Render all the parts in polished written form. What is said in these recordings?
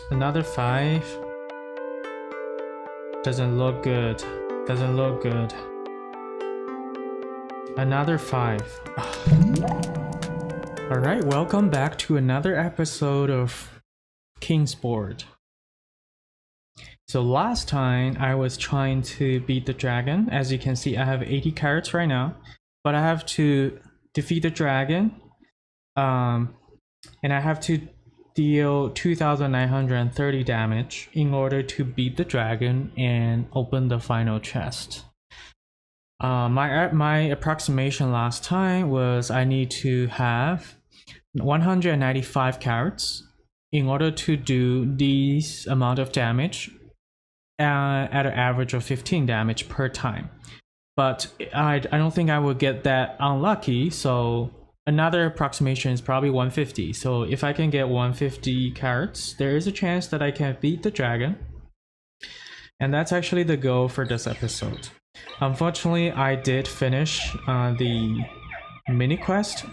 Another 5. Doesn't look good. Doesn't look good. Another 5. Alright, welcome back to another episode of King's Board. So last time I was trying to beat the dragon. As you can see, I have 80 carrots right now, but I have to defeat the dragon, and I have to deal 2,930 damage in order to beat the dragon and open the final chest. My approximation last time was I need to have 195 carrots in order to do this amount of damage at an average of 15 damage per time. But I don't think I will get that unlucky, so another approximation is probably 150. So if I can get 150 carrots, there is a chance that I can beat the dragon. And that's actually the goal for this episode. Unfortunately, I did finish the mini quest.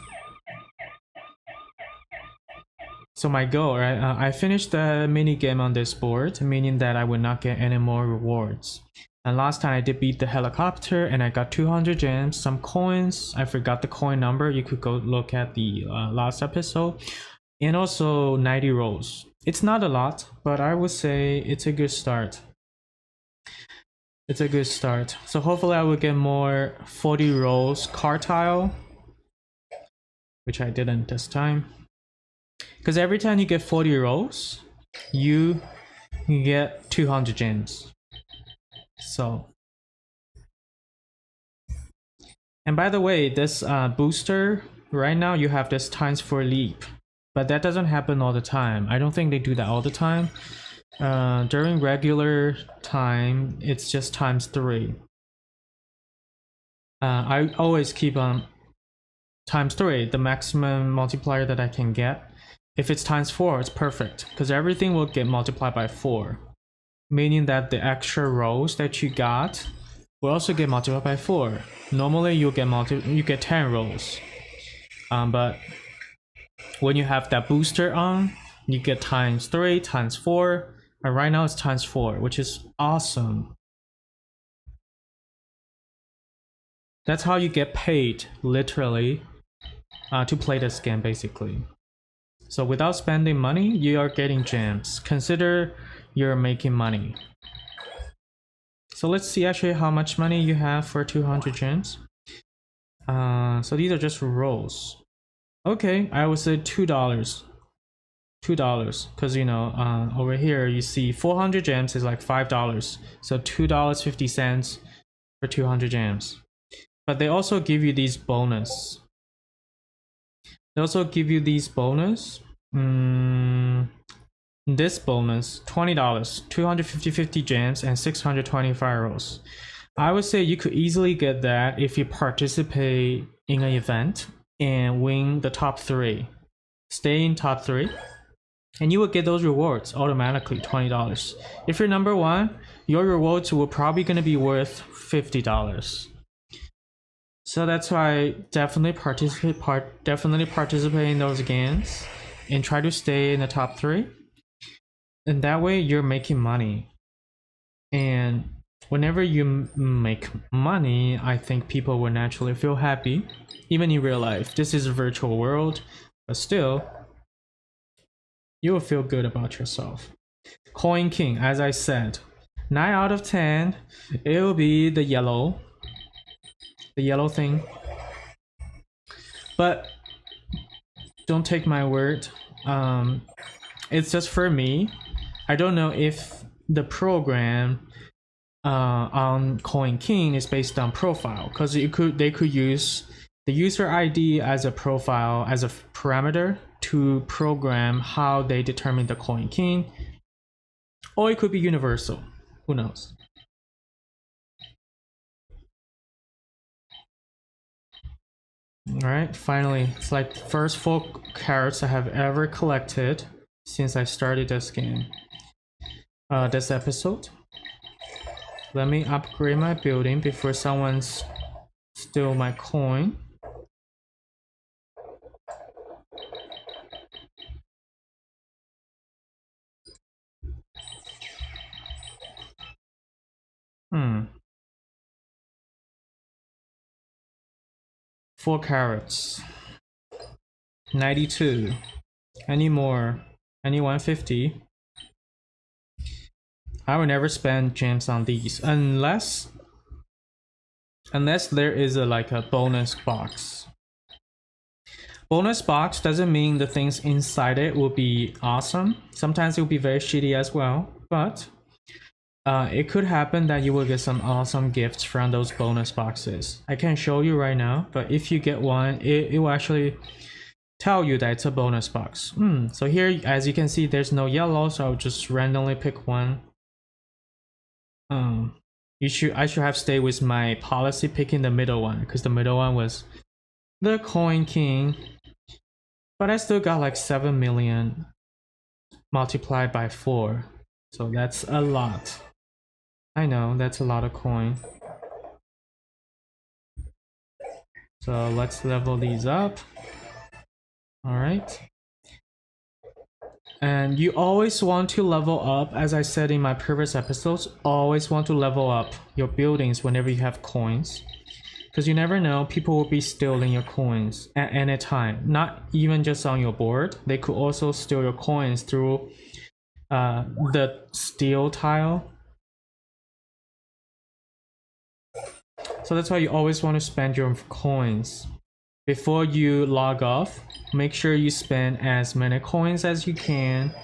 So my goal, right? I finished the mini game on this board, meaning that I would not get any more rewards. And last time I did beat the helicopter and I got 200 gems, some coins. I forgot the coin number. You could go look at the last episode. And also 90 rolls. It's not a lot, but I would say it's a good start. It's a good start. So hopefully I will get more 40 rolls card tile, which I didn't this time. Because every time you get 40 rolls, you get 200 gems. So, and by the way, this booster right now you have this ×4 leap, but that doesn't happen all the time. I don't think they do that all the time. During regular time, it's just ×3. I always keep on ×3, the maximum multiplier that I can get. If it's ×4, it's perfect because everything will get multiplied by 4. Meaning that the extra rolls that you got will also get multiplied by 4. Normally you get 10 rolls, but when you have that booster on, you get ×3, ×4, and right now it's ×4, which is awesome. That's how you get paid, literally, to play this game, basically. So without spending money, you are getting gems. Consider you're making money. So let's see actually how much money you have for 200 gems. So these are just rolls. Okay, I would say $2. $2, because you know, over here you see 400 gems is like $5. So $2.50 for 200 gems. But they also give you these bonus. They also give you these bonus. This bonus, $20, 250 gems and 625 rolls. I would say you could easily get that if you participate in an event and win the top 3. Stay in top 3 and you will get those rewards automatically, $20. If you're number 1, your rewards will probably going to be worth $50. So that's why definitely participate in those games and try to stay in the top 3. And that way you're making money. And whenever you make money, I think people will naturally feel happy. Even in real life, this is a virtual world, but still, you will feel good about yourself. Coin King, as I said, 9 out of 10, it will be the yellow thing. But don't take my word. It's just for me. I don't know if the program on Coin King is based on profile, because they could use the user ID as a profile, as a parameter to program how they determine the Coin King, or it could be universal. Who knows? Alright, finally, it's like the first 4 carrots I have ever collected since I started this game. This episode. Let me upgrade my building before someone steals my coin. Hmm. 4 carats. 92. Any more? Any 150? I would never spend gems on these unless there is like a bonus box. Bonus box doesn't mean the things inside it will be awesome. Sometimes it will be very shitty as well, but it could happen that you will get some awesome gifts from those bonus boxes. I can't show you right now, but if you get one, it will actually tell you that it's a bonus box. So here, as you can see, there's no yellow, so I'll just randomly pick one. I should have stayed with my policy picking the middle one, because the middle one was the coin king. But I still got like 7 million multiplied by 4. So that's a lot. I know, that's a lot of coin. So let's level these up. Alright. And you always want to level up, as I said in my previous episodes, always want to level up your buildings whenever you have coins. Because you never know, people will be stealing your coins at any time. Not even just on your board. They could also steal your coins through the steel tile. So that's why you always want to spend your coins. Before you log off, make sure you spend as many coins as you can.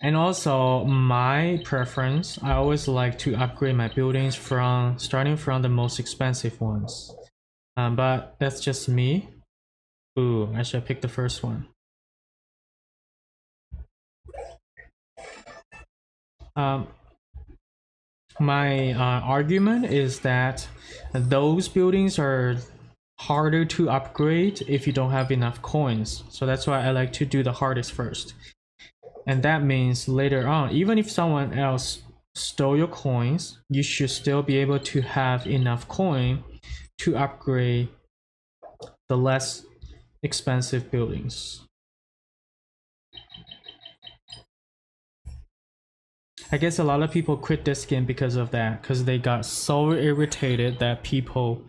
And also, my preference, I always like to upgrade my buildings starting from the most expensive ones. But that's just me. Ooh, I should pick the first one. My argument is that those buildings are harder to upgrade if you don't have enough coins. So that's why I like to do the hardest first. And that means later on, even if someone else stole your coins, you should still be able to have enough coin to upgrade the less expensive buildings. I guess a lot of people quit this game because of that, because they got so irritated that people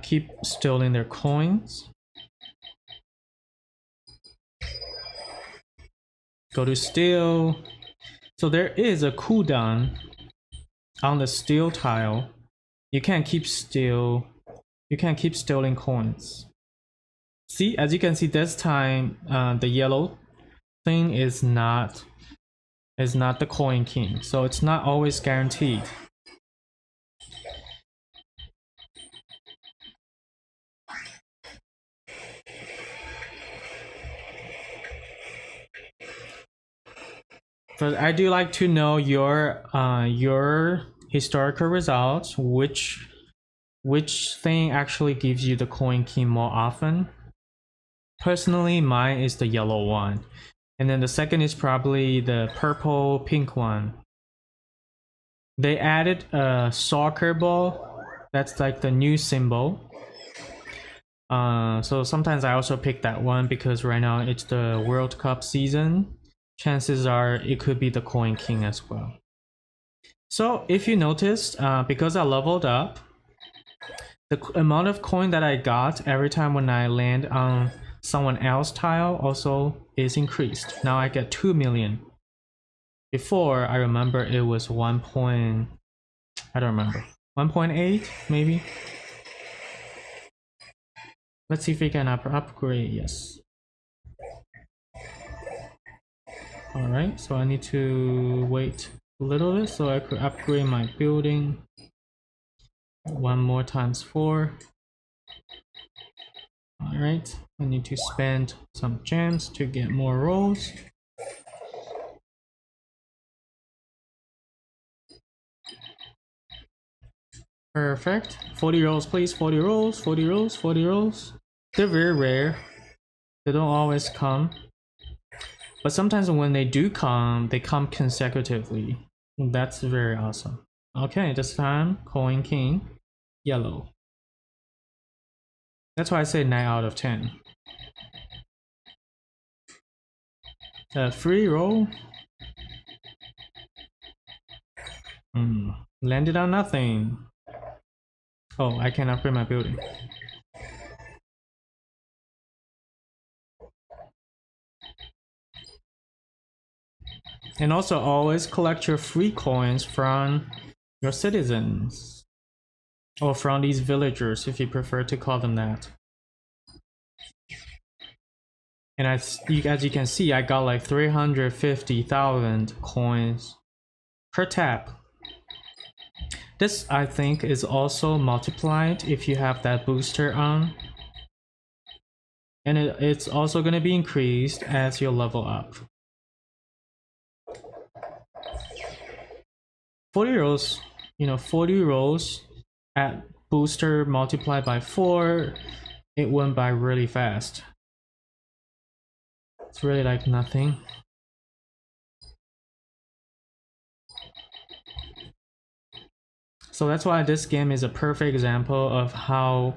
keep stealing their coins. Go to steel. So there is a cooldown on the steel tile. You can't keep stealing coins. See, as you can see, this time the yellow thing is not the coin king, so it's not always guaranteed. But I do like to know your historical results, which thing actually gives you the coin king more often. Personally, mine is the yellow one. And then the second is probably the purple pink one. They added a soccer ball. That's like the new symbol. So sometimes I also pick that one because right now it's the World Cup season. Chances are it could be the coin king as well. So if you noticed, because I leveled up, the amount of coin that I got every time when I land on someone else's tile also is increased. Now I get 2 million. Before, I remember it was I don't remember. 1.8 maybe? Let's see if we can upgrade, yes. Alright, so I need to wait a little bit so I could upgrade my building. 1 more times 4. Alright, I need to spend some gems to get more rolls. Perfect. 40 rolls, please. 40 rolls, 40 rolls, 40 rolls. They're very rare. They don't always come. But sometimes when they do come, they come consecutively. That's very awesome. Okay, this time, coin king, yellow. That's why I say 9 out of 10. Free roll. Landed on nothing. Oh, I can upgrade my building. And also always collect your free coins from your citizens. Or from these villagers, if you prefer to call them that. And as you can see, I got like 350,000 coins per tap. This, I think, is also multiplied if you have that booster on. And it's also going to be increased as you level up. 40 rolls, 40 rolls at booster multiplied by 4, it went by really fast. It's really like nothing. So that's why this game is a perfect example of how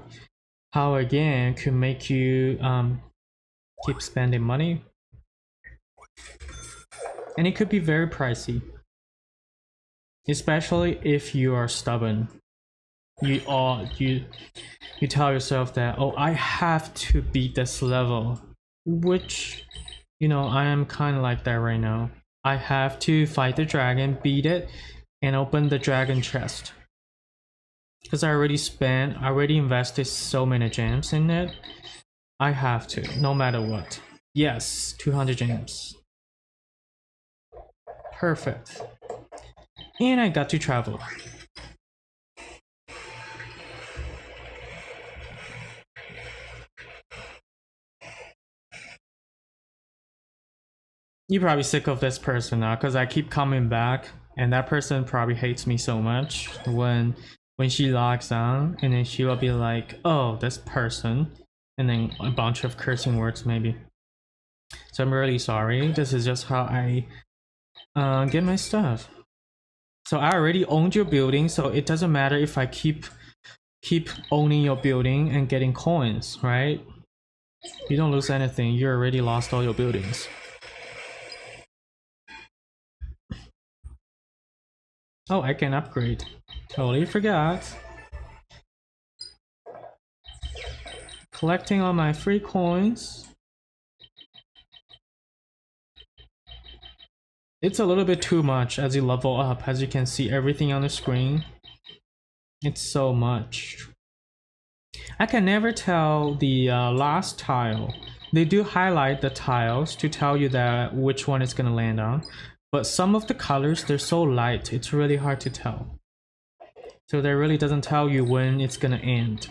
a game could make you keep spending money. And it could be very pricey. Especially if you are stubborn. You tell yourself that, oh, I have to beat this level. Which, I am kind of like that right now. I have to fight the dragon, beat it, and open the dragon chest. Because I already invested so many gems in it. I have to, no matter what. Yes, 200 gems. Perfect. And I got to travel. You're probably sick of this person now because I keep coming back, and that person probably hates me so much when she logs on, and then she will be like, oh, this person, and then a bunch of cursing words maybe. So I'm really sorry. This is just how I get my stuff. So I already owned your building, so it doesn't matter if I keep owning your building and getting coins, right? You don't lose anything. You already lost all your buildings. Oh, I can upgrade. Totally forgot. Collecting all my free coins. It's a little bit too much as you level up. As you can see, everything on the screen. It's so much. I can never tell the last tile. They do highlight the tiles to tell you that which one it's gonna land on. But some of the colors, they're so light, it's really hard to tell. So that really doesn't tell you when it's gonna end.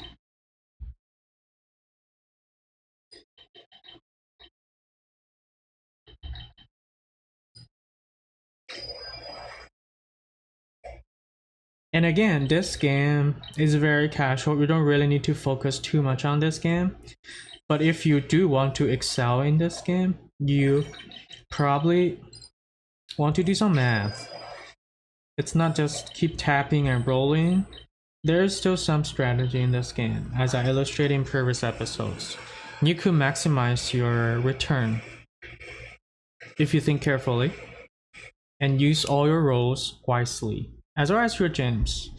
And again, this game is very casual. You don't really need to focus too much on this game. But if you do want to excel in this game, you probably want to do some math. It's not just keep tapping and rolling. There's still some strategy in this game, as I illustrated in previous episodes. You could maximize your return if you think carefully and use all your rolls wisely, as well as your gems.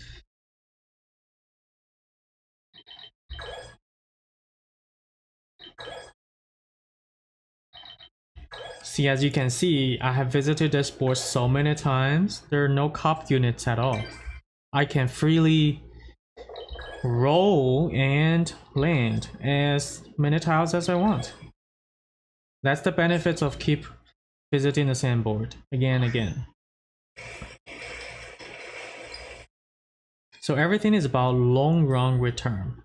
See, as you can see, I have visited this board so many times, there are no cop units at all. I can freely roll and land as many tiles as I want. That's the benefits of keep visiting the same board again and again. So everything is about long run return.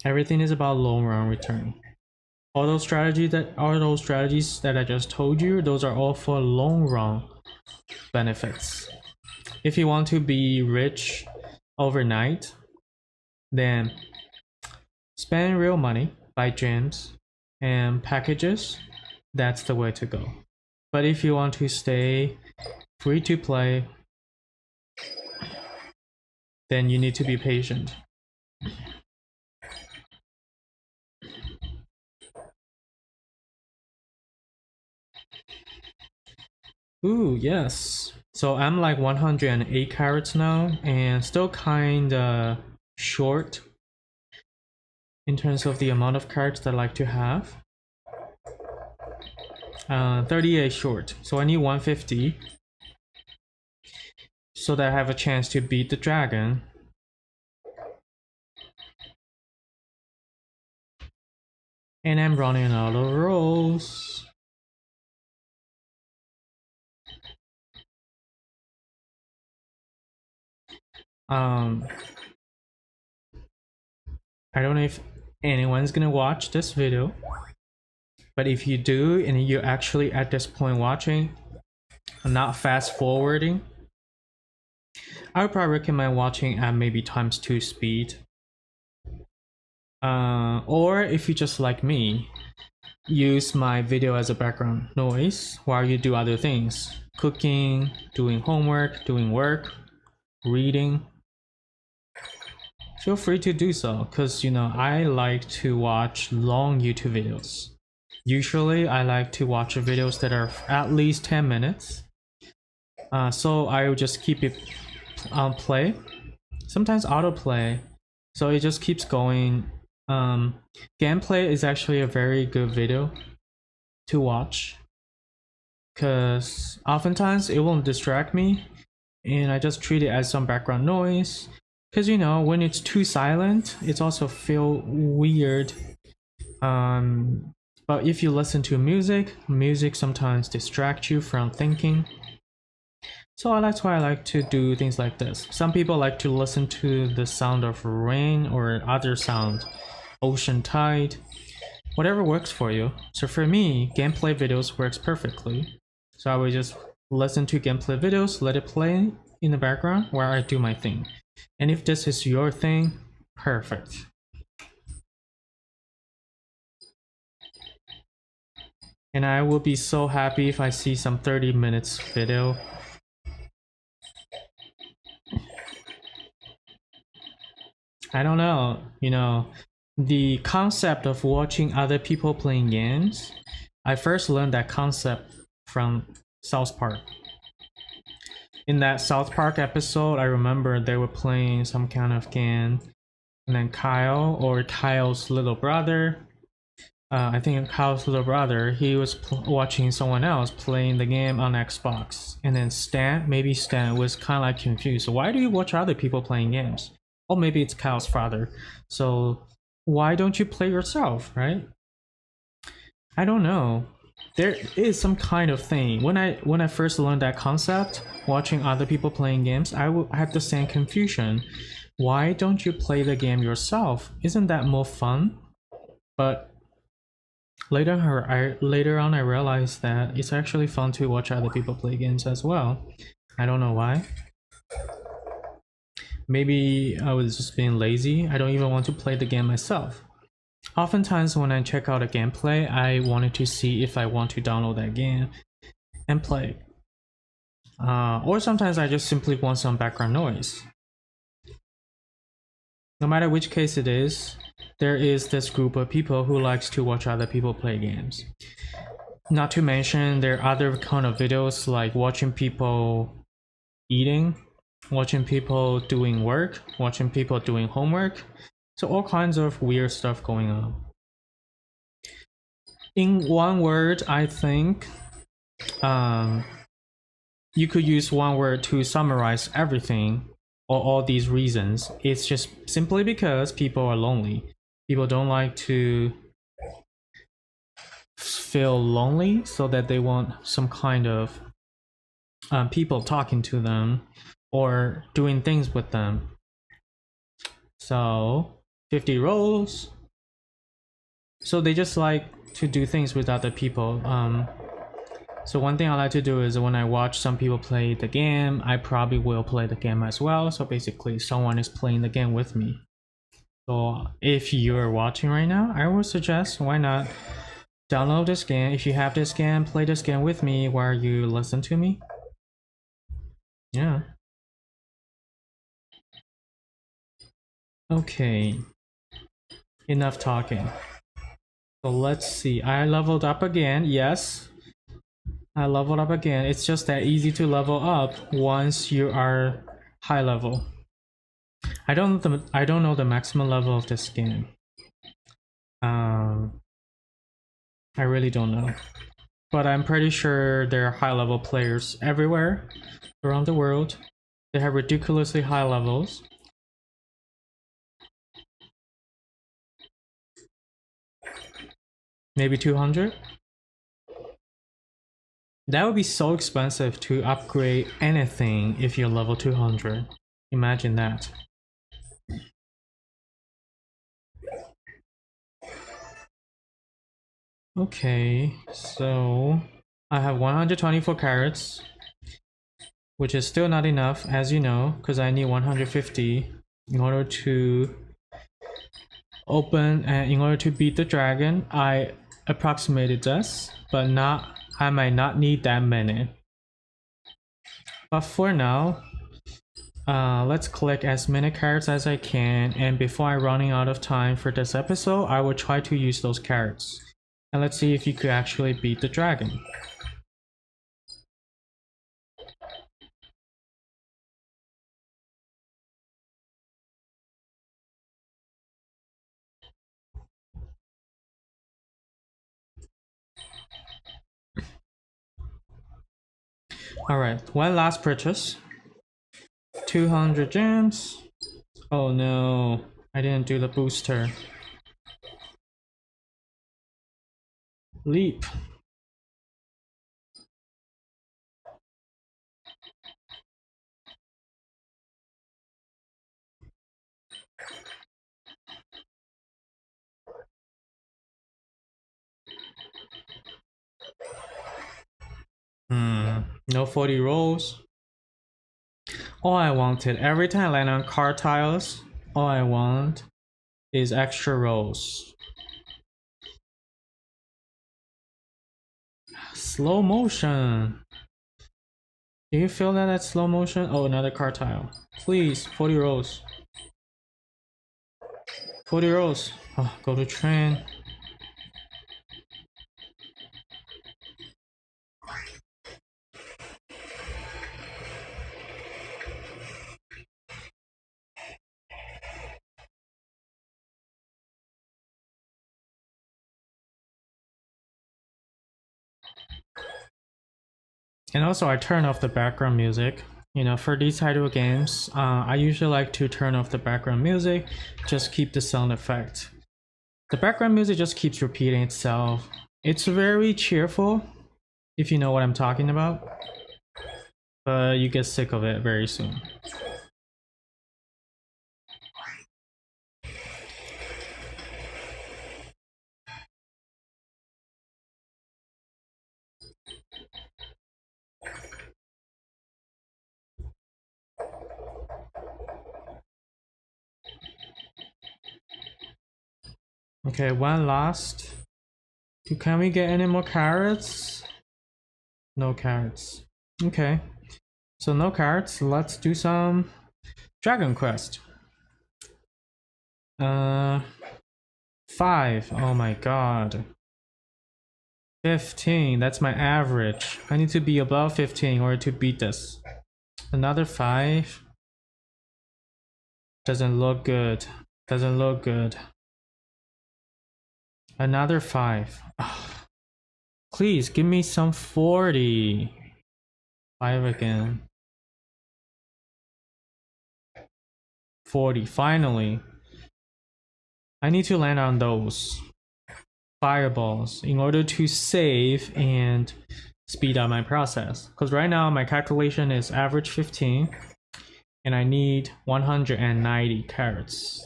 Everything is about long run return. All those strategies that I just told you, those are all for long run benefits. If you want to be rich overnight, then spend real money, buy gems and packages. That's the way to go. But if you want to stay free to play, then you need to be patient. Ooh, yes. So I'm like 108 carats now, and still kinda short in terms of the amount of carats that I like to have. 38 short, so I need 150 so that I have a chance to beat the dragon. And I'm running out of rolls. I don't know if anyone's gonna watch this video, but if you do and you're actually at this point watching, not fast forwarding, I would probably recommend watching at maybe ×2 speed. Or if you just like me, use my video as a background noise while you do other things, cooking, doing homework, doing work, reading. Feel free to do so, because you know I like to watch long YouTube videos. Usually I like to watch videos that are at least 10 minutes. So I will just keep it on play, sometimes autoplay, so it just keeps going. Gameplay is actually a very good video to watch, because oftentimes it won't distract me and I just treat it as some background noise. Because you know, when it's too silent, it's also feel weird. But if you listen to music sometimes distracts you from thinking. So that's why I like to do things like this. Some people like to listen to the sound of rain or other sound, ocean tide, whatever works for you. So for me, gameplay videos works perfectly. So I would just listen to gameplay videos, let it play in the background while I do my thing. And if this is your thing, perfect. And I will be so happy if I see some 30 minutes video. I don't know, you know, the concept of watching other people playing games, I first learned that concept from South Park. In that South Park episode, I remember they were playing some kind of game, and then Kyle, or Kyle's little brother, I think Kyle's little brother, he was watching someone else playing the game on Xbox, and then maybe Stan was kind of like confused. So why do you watch other people playing games? Or maybe it's Kyle's father. So why don't you play yourself, right? I don't know. There is some kind of thing. When I first learned that concept, watching other people playing games, I had the same confusion. Why don't you play the game yourself? Isn't that more fun? But later on I realized that it's actually fun to watch other people play games as well. I don't know why. Maybe I was just being lazy. I don't even want to play the game myself. Oftentimes when I check out a gameplay, I wanted to see if I want to download that game and play. Or sometimes I just simply want some background noise. No matter which case it is, there is this group of people who likes to watch other people play games. Not to mention there are other kind of videos like watching people eating, watching people doing work, watching people doing homework. So all kinds of weird stuff going on. In one word, I think you could use one word to summarize everything or all these reasons. It's just simply because people are lonely. People don't like to feel lonely, so that they want some kind of people talking to them or doing things with them. So 50 rolls. So they just like to do things with other people. So one thing I like to do is when I watch some people play the game, I probably will play the game as well. So basically someone is playing the game with me. So if you're watching right now, I would suggest, why not download this game. If you have this game, play this game with me while you listen to me. Yeah. Okay. Enough talking. So let's see. I leveled up again. Yes. I leveled up again. It's just that easy to level up once you are high level. I don't know the maximum level of this game. I really don't know. But I'm pretty sure there are high level players everywhere around the world. They have ridiculously high levels. Maybe 200? That would be so expensive to upgrade anything if you're level 200. Imagine that. Okay, so I have 124 carrots, which is still not enough, as you know, because I need 150 in order to open and in order to beat the dragon. I approximated this, but I might not need that many. But for now, let's collect as many carrots as I can, and before I'm running out of time for this episode, I will try to use those carrots. And let's see if you could actually beat the dragon. Alright, one last purchase. 200 gems. Oh no, I didn't do the booster. Leap. No 40 rolls. All I wanted, every time I land on card tiles, all I want is extra rolls. Slow motion. Do you feel that at slow motion? Oh, another card tile. Please, 40 rolls. 40 rolls. Oh, go to train. And also I turn off the background music. You know, for these type of games, I usually like to turn off the background music, just keep the sound effect. The background music just keeps repeating itself. It's very cheerful, if you know what I'm talking about, but you get sick of it very soon. Okay, one last. Can we get any more carrots? No carrots. Okay, so no carrots. Let's do some Dragon Quest. 5. Oh my god. 15. That's my average. I need to be above 15 in order to beat this. Another 5. Doesn't look good. Doesn't look good. Another 5. Oh, please give me some 40. 5 again. 40. Finally. I need to land on those fireballs in order to save and speed up my process. Because right now my calculation is average 15 and I need 190 carrots.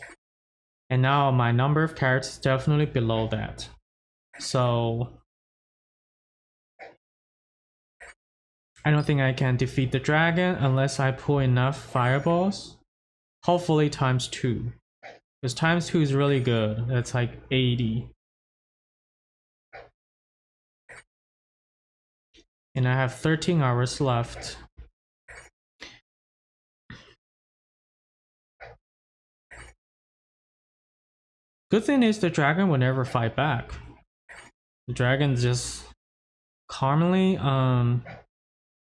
And now my number of carrots is definitely below that. So I don't think I can defeat the dragon unless I pull enough fireballs. Hopefully times 2. Because times 2 is really good. That's like 80. And I have 13 hours left. Good thing is the dragon will never fight back. The dragon just calmly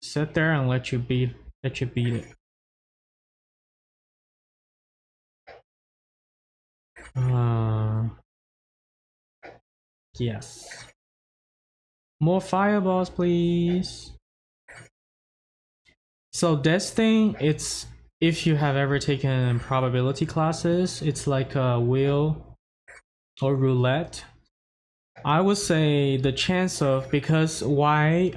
sit there and let you beat it. Yes. More fireballs, please. So this thing, it's if you have ever taken probability classes, it's like a wheel or roulette. I would say the chance of, because why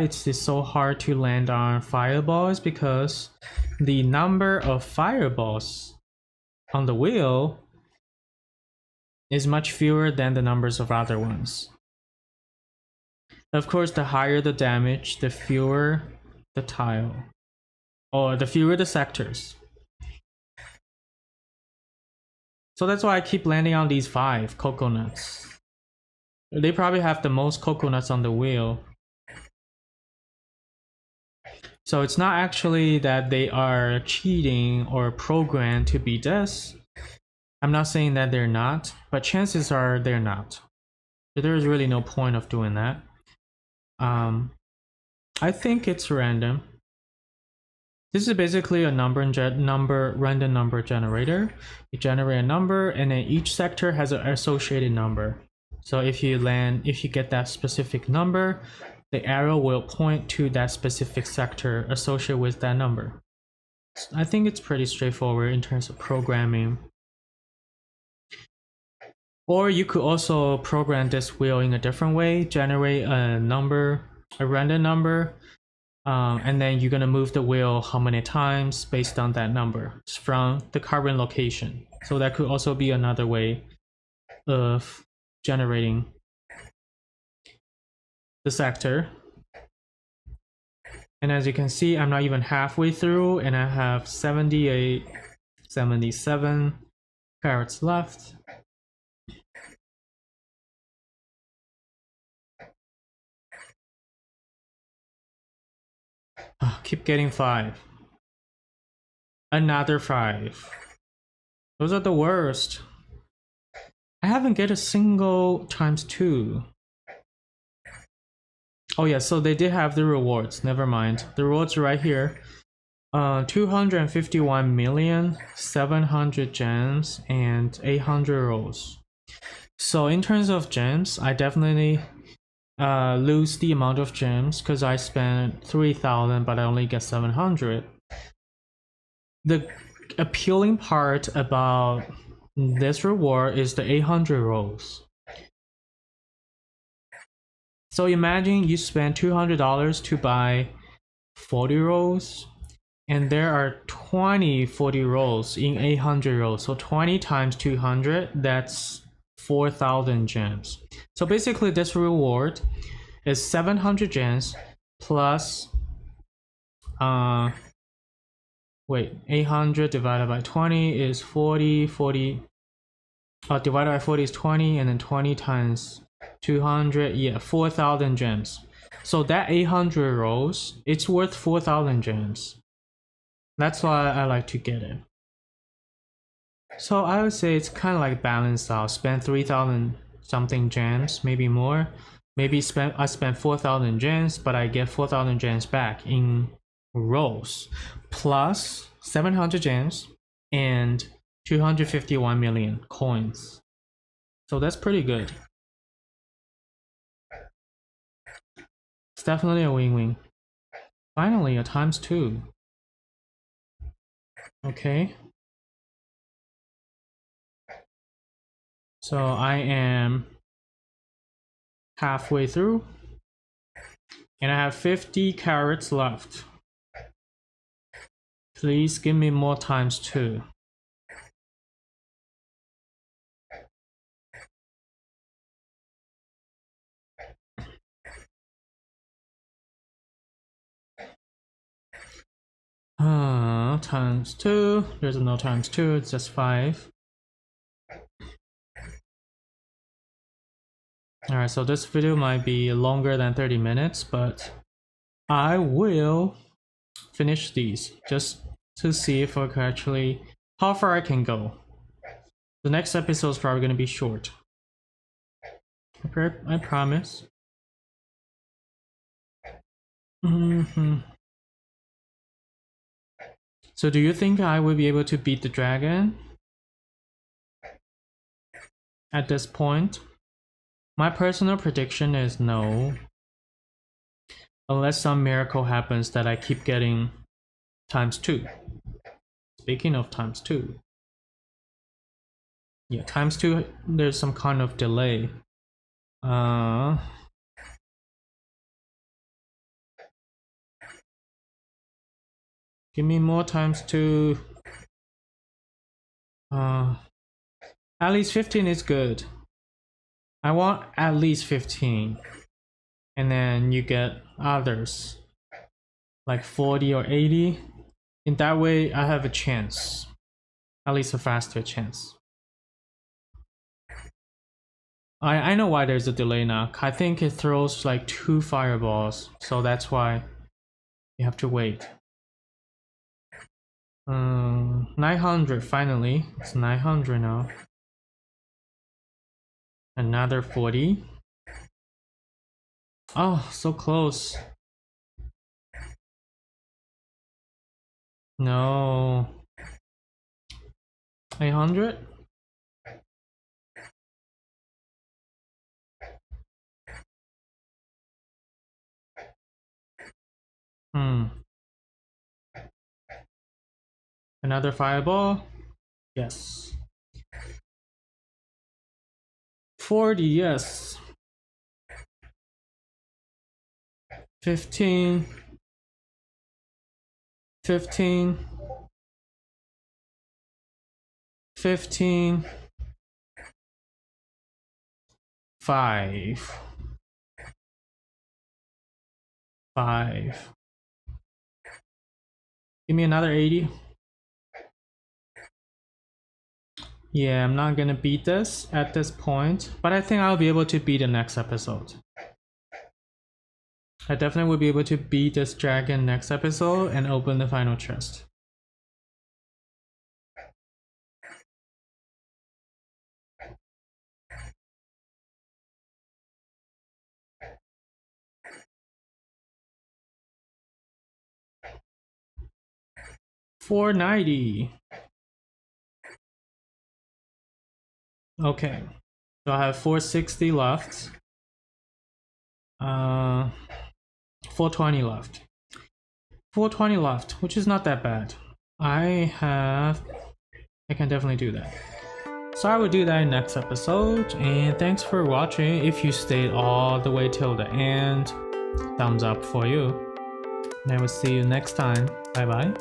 it's so hard to land on fireballs, because the number of fireballs on the wheel is much fewer than the numbers of other ones. Of course, the higher the damage, the fewer the tile, or the fewer the sectors. So that's why I keep landing on these 5 coconuts. They probably have the most coconuts on the wheel. So it's not actually that they are cheating or programmed to be this. I'm not saying that they're not, but chances are they're not. So there's really no point of doing that. I think it's random. This is basically a random number generator. You generate a number, and then each sector has an associated number. So if you get that specific number, the arrow will point to that specific sector associated with that number. I think it's pretty straightforward in terms of programming. Or you could also program this wheel in a different way, generate a random number, and then you're gonna move the wheel how many times based on that number from the current location. So that could also be another way of generating the sector. And as you can see, I'm not even halfway through, and I have 78, 77 carrots left. Oh, keep getting 5. Another 5. Those are the worst. I haven't get a single times 2. Oh yeah, so they did have the rewards. Never mind. The rewards are right here. 251,700 gems and 800 rolls. So in terms of gems, I definitely lose the amount of gems because I spent 3,000, but I only get 700. The appealing part about this reward is the 800 rolls. So imagine you spend $200 to buy 40 rolls, and there are 20 40 rolls in 800 rolls. So 20 times 200, that's 4,000 gems. So basically this reward is 700 gems plus 800 divided by 20 is 40, divided by 40 is 20, and then 20 times 200, yeah, 4,000 gems. So that 800 rolls, it's worth 4,000 gems. That's why I like to get it. So I would say it's kind of like balanced out. Spend 3,000 something gems, maybe more. Maybe I spent 4,000 gems, but I get 4,000 gems back in rolls, plus 700 gems and 251 million coins. So that's pretty good. It's definitely a win-win. Finally, a times 2. Okay. So I am halfway through, and I have 50 carrots left. Please give me more times 2. Times 2. There's no times 2, it's just 5. Alright, so this video might be longer than 30 minutes, but I will finish these just to see if I can actually, how far I can go. The next episode is probably going to be short. I promise. So do you think I will be able to beat the dragon at this point? My personal prediction is no. Unless some miracle happens that I keep getting ×2. Speaking of ×2. Yeah, ×2, there's some kind of delay. Give me more ×2. At least 15 is good. I want at least 15. And then you get others. Like 40 or 80. In that way, I have a chance. At least a faster chance. I know why there's a delay now. I think it throws like 2 fireballs. So that's why you have to wait. 900 finally. It's 900 now. Another 40. Oh, so close. No. 800? Another fireball? Yes. 40, yes. 15. 15. 15. 5. 5. Give me another 80. Yeah, I'm not gonna beat this at this point, but I think I'll be able to beat the next episode. I definitely will be able to beat this dragon next episode and open the final chest. $490. Okay, so I have 460 left. 420 left. 420 left, which is not that bad. I can definitely do that. So I will do that in next episode, and thanks for watching. If you stayed all the way till the end, thumbs up for you. And I will see you next time. Bye bye.